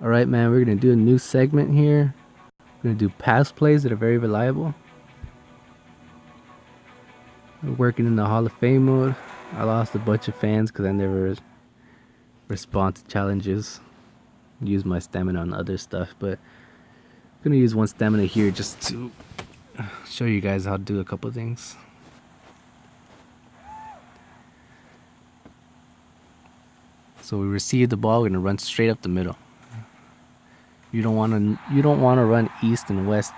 Alright, man, we're going to do a new segment here. We're going to do pass plays that are very reliable. We're working in the Hall of Fame mode. I lost a bunch of fans because I never respond to challenges. Use my stamina on other stuff, but I'm going to use one stamina here just to show you guys how to do a couple things. So we receive the ball, we're going to run straight up the middle. You don't want to run east and west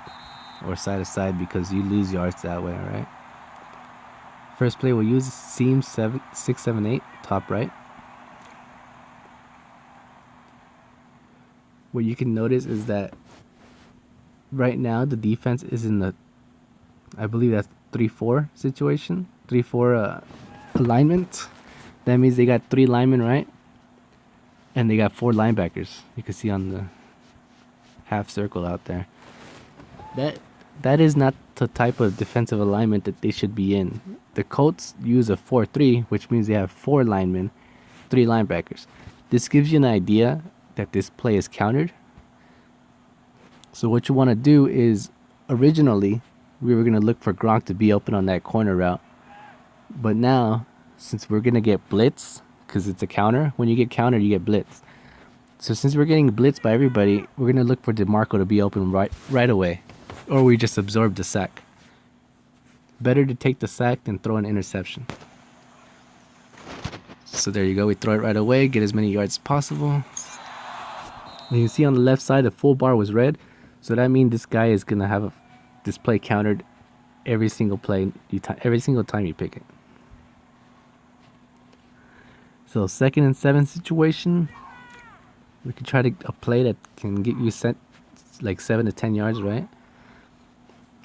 or side to side because you lose yards that way, alright? First play we'll use seam 6, 7, 8, top right. What you can notice is that right now the defense is in the, I believe that's 3-4 situation, 3-4 alignment. That means they got 3 linemen, right? And they got 4 linebackers. You can see on the half circle out there. That is not the type of defensive alignment that they should be in. The Colts use a 4-3, which means they have 4 linemen, 3 linebackers. This gives you an idea that this play is countered. So what you want to do is, originally, we were going to look for Gronk to be open on that corner route. But now, since we're going to get blitz, because it's a counter, when you get countered, you get blitz. So since we're getting blitzed by everybody, we're going to look for DeMarco to be open right away. Or we just absorb the sack. Better to take the sack than throw an interception. So there you go. We throw it right away. Get as many yards as possible. And you can see on the left side, the full bar was red. So that means this guy is going to have this play countered every single play, every single time you pick it. So 2nd and 7 situation. We can try a play that can get you sent like 7 to 10 yards, right?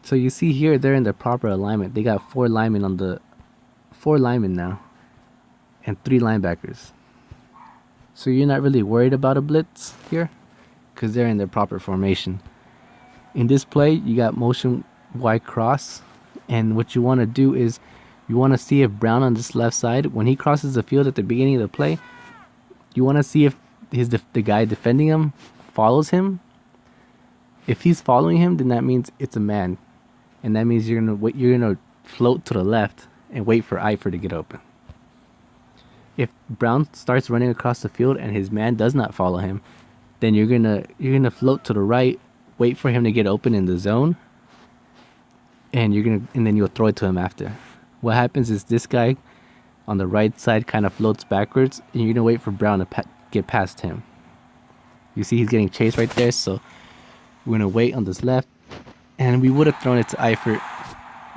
So you see here, they're in the proper alignment. They got 4 linemen now, and 3 linebackers. So you're not really worried about a blitz here, because they're in their proper formation. In this play, you got motion wide cross, and what you want to do is you want to see if Brown on this left side, when he crosses the field at the beginning of the play, you want to see if the guy defending him follows him. If he's following him, then that means it's a man, and that means you're gonna float to the left and wait for Eifert to get open. If Brown starts running across the field and his man does not follow him, then you're gonna float to the right, wait for him to get open in the zone, and then you'll throw it to him after. What happens is this guy on the right side kind of floats backwards, and you're gonna wait for Brown to get past him. You see he's getting chased right there, so we're gonna wait on this left, and we would have thrown it to Eifert,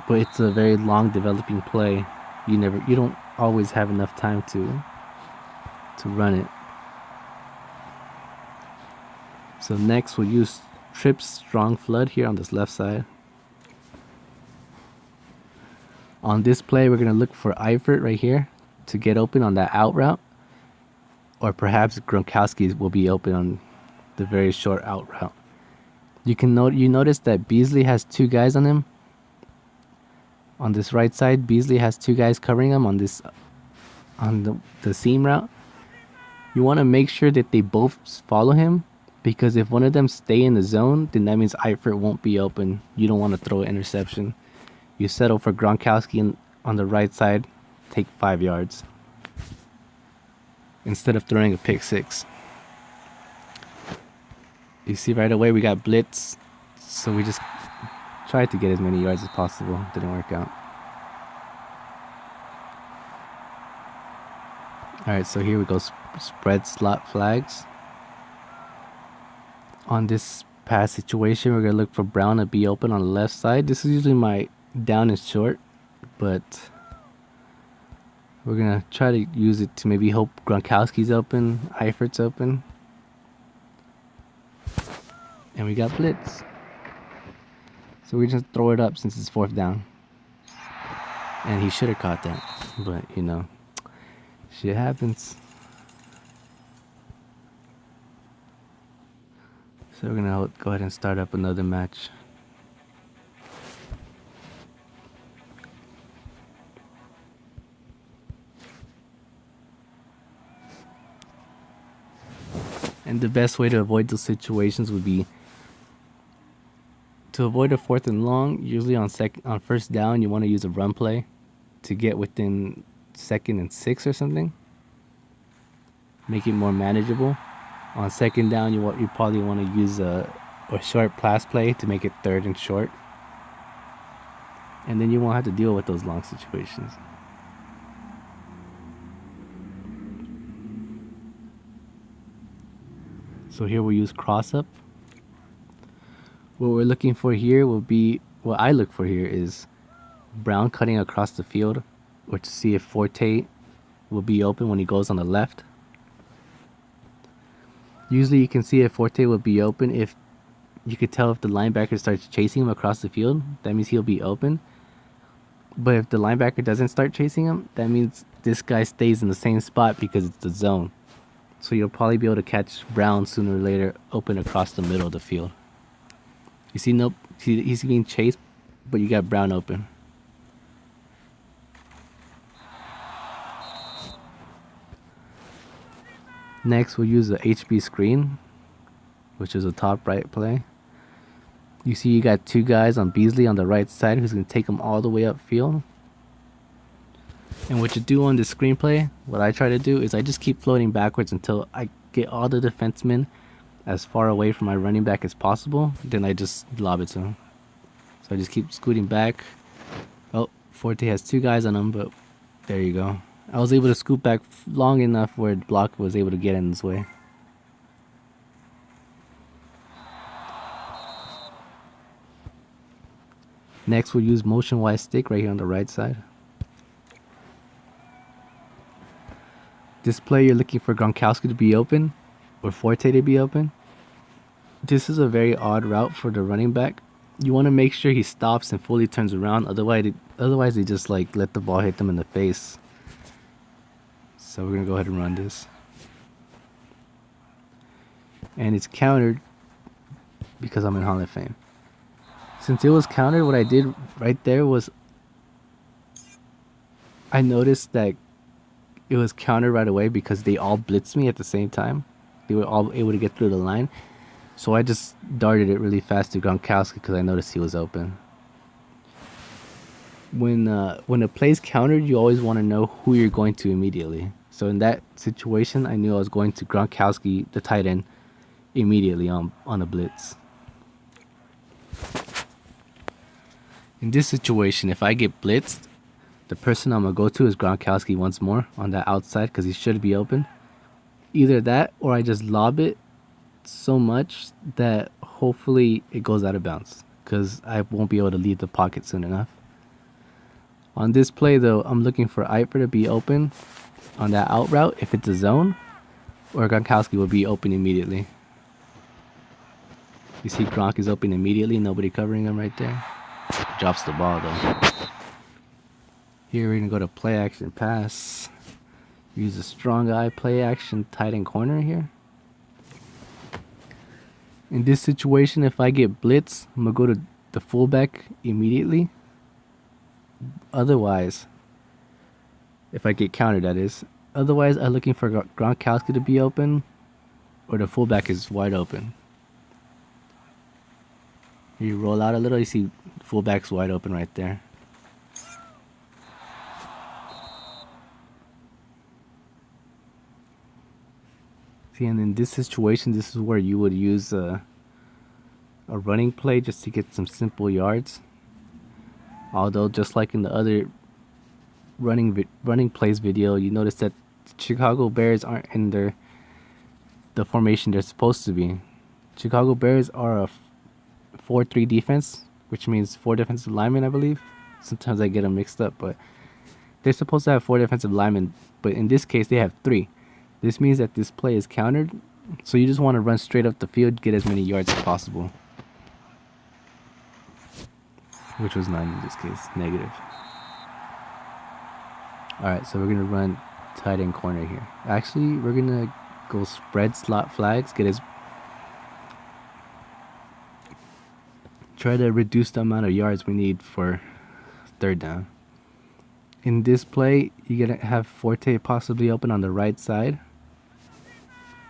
but it's a very long developing play. You don't always have enough time to run it. So next we'll use Trips Strong Flood here on this left side. On this play, we're gonna look for Eifert right here to get open on that out route, or perhaps Gronkowski will be open on the very short out route. You notice that Beasley has 2 guys on him. On this right side, Beasley has 2 guys covering him on the seam route. You want to make sure that they both follow him, because if one of them stay in the zone, then that means Eifert won't be open. You don't want to throw an interception. You settle for Gronkowski on the right side, take 5 yards instead of throwing a pick 6. You see right away we got blitz, so we just tried to get as many yards as possible. Didn't work out. Alright, so here we go. Spread slot flags. On this pass situation, we're going to look for Brown to be open on the left side. This is usually my down and short, but we're going to try to use it to maybe hope Gronkowski's open, Eifert's open. And we got blitz. So we just throw it up since it's 4th down. And he should have caught that. But, shit happens. So we're going to go ahead and start up another match. And And the best way to avoid those situations would be to avoid a 4th and long. Usually on first down, you want to use a run play to get within 2nd and 6 or something. Make it more manageable. On 2nd down, you probably want to use a short pass play to make it 3rd and short. And then you won't have to deal with those long situations. So here we'll use cross up. What we're looking for here will be, what I look for here is Brown cutting across the field, or to see if Forte will be open when he goes on the left. Usually you can see if Forte will be open if you could tell if the linebacker starts chasing him across the field. That means he'll be open. But if the linebacker doesn't start chasing him, that means this guy stays in the same spot because it's the zone. So you'll probably be able to catch Brown sooner or later open across the middle of the field. You see, nope, he's being chased, but you got Brown open. Next, we'll use the HB screen, which is a top right play. You see you got 2 guys on Beasley on the right side who's going to take him all the way upfield. And what you do on this screenplay, what I try to do is I just keep floating backwards until I get all the defensemen as far away from my running back as possible. Then I just lob it to him. So I just keep scooting back. Oh, Forte has 2 guys on him, but there you go. I was able to scoot back long enough where the block was able to get in his way. Next, we'll use motion Y stick right here on the right side. This play, you're looking for Gronkowski to be open or Forte to be open. This is a very odd route for the running back. You want to make sure he stops and fully turns around. Otherwise they just like let the ball hit them in the face. So we're going to go ahead and run this. And it's countered because I'm in Hall of Fame. Since it was countered, what I did right there was I noticed that it was countered right away because they all blitzed me at the same time. They were all able to get through the line. So I just darted it really fast to Gronkowski because I noticed he was open. When a play's countered, you always want to know who you're going to immediately. So in that situation, I knew I was going to Gronkowski, the tight end, immediately on a blitz. In this situation, if I get blitzed, the person I'm going to go to is Gronkowski once more on that outside because he should be open. Either that or I just lob it so much that hopefully it goes out of bounds because I won't be able to leave the pocket soon enough. On this play though, I'm looking for Eifer to be open on that out route if it's a zone, or Gronkowski will be open immediately. You see Gronk is open immediately, nobody covering him right there. Drops the ball though. Here we're going to go to play action pass. Use a strong eye play action tight end corner here. In this situation, if I get blitzed, I'm going to go to the fullback immediately. Otherwise, if I get countered, that is. Otherwise, I'm looking for Gronkowski to be open, or the fullback is wide open. You roll out a little, you see fullback's wide open right there. See, and in this situation, this is where you would use a running play just to get some simple yards. Although, just like in the other running plays video, you notice that the Chicago Bears aren't in the formation they're supposed to be. Chicago Bears are a 4-3 defense, which means 4 defensive linemen, I believe. Sometimes I get them mixed up, but they're supposed to have 4 defensive linemen, but in this case they have 3. This means that this play is countered, so you just want to run straight up the field, get as many yards as possible. Which was none in this case, negative. Alright, so we're going to run tight end corner here. Actually, we're going to go spread slot flags, try to reduce the amount of yards we need for 3rd down. In this play, you're going to have Forte possibly open on the right side.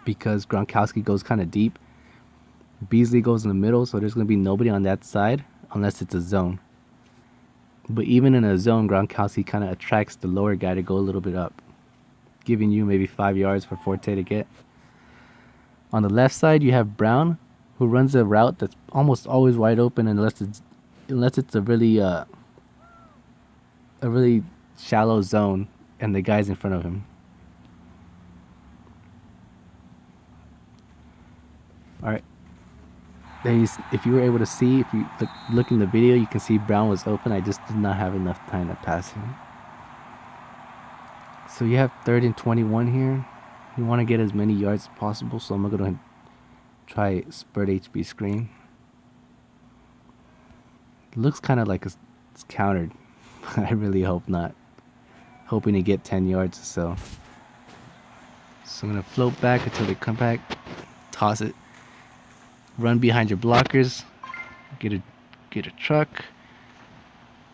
because Gronkowski goes kind of deep. Beasley goes in the middle, so there's going to be nobody on that side unless it's a zone. But even in a zone, Gronkowski kind of attracts the lower guy to go a little bit up, giving you maybe 5 yards for Forte to get. On the left side, you have Brown, who runs a route that's almost always wide open unless it's a really shallow zone and the guy's in front of him. All right. If you were able to see, if you look in the video, you can see Brown was open. I just did not have enough time to pass him. So you have 3rd and 21 here. You want to get as many yards as possible, so I'm going to try Spurt HB screen. It looks kind of like it's countered. I really hope not. Hoping to get 10 yards or so. So I'm going to float back until they come back. Toss it. Run behind your blockers. Get a truck.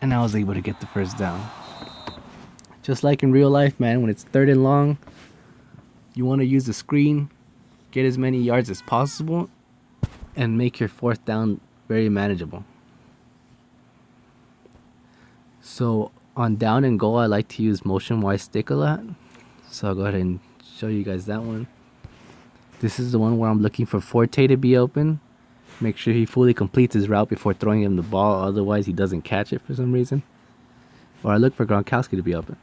And I was able to get the first down. Just like in real life, man, when it's 3rd and long, you want to use the screen, get as many yards as possible, and make your 4th down very manageable. So on down and goal, I like to use motion Y stick a lot. So I'll go ahead and show you guys that one. This is the one where I'm looking for Forte to be open. Make sure he fully completes his route before throwing him the ball, otherwise he doesn't catch it for some reason. Or I look for Gronkowski to be open.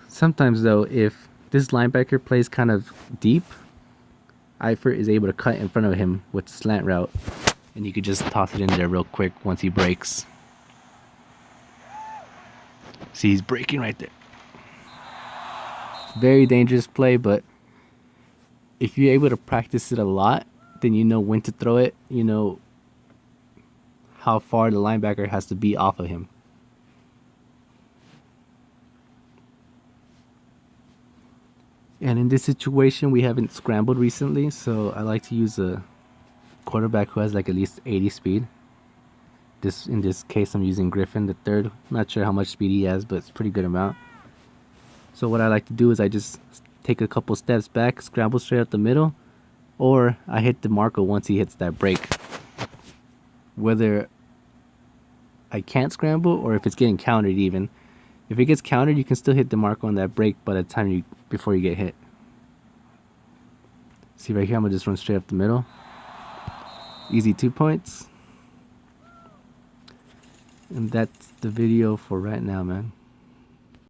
Sometimes though, if this linebacker plays kind of deep, Eifert is able to cut in front of him with the slant route, and you could just toss it in there real quick once he breaks. See, he's breaking right there. Very dangerous play, but if you're able to practice it a lot, then you know when to throw it. You know how far the linebacker has to be off of him. And in this situation, we haven't scrambled recently, so I like to use a quarterback who has like at least 80 speed. In this case, I'm using Griffin the third. Not sure how much speed he has, but it's a pretty good amount. So what I like to do is I just take a couple steps back, scramble straight up the middle, or I hit DeMarco once he hits that break. Whether I can't scramble or if it's getting countered even. If it gets countered, you can still hit DeMarco on that break by the time before you get hit. See right here, I'm gonna just run straight up the middle. Easy 2 points. And that's the video for right now, man.